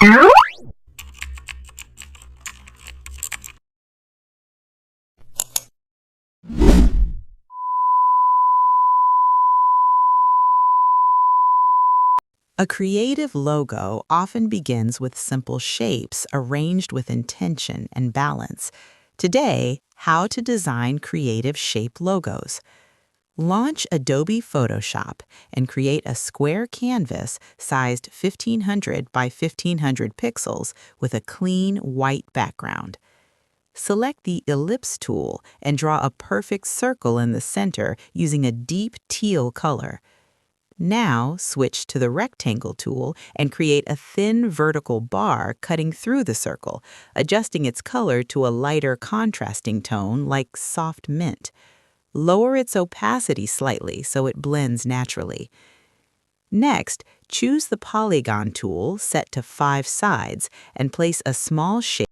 A creative logo often begins with simple shapes arranged with intention and balance. Today, how to design creative shape logos. Launch Adobe Photoshop and create a square canvas sized 1500 by 1500 pixels with a clean white background. Select the Ellipse tool and draw a perfect circle in the center using a deep teal color. Now, switch to the Rectangle tool and create a thin vertical bar cutting through the circle, adjusting its color to a lighter contrasting tone like soft mint. Lower its opacity slightly so it blends naturally. Next, choose the Polygon tool set to 5 sides and place a small shape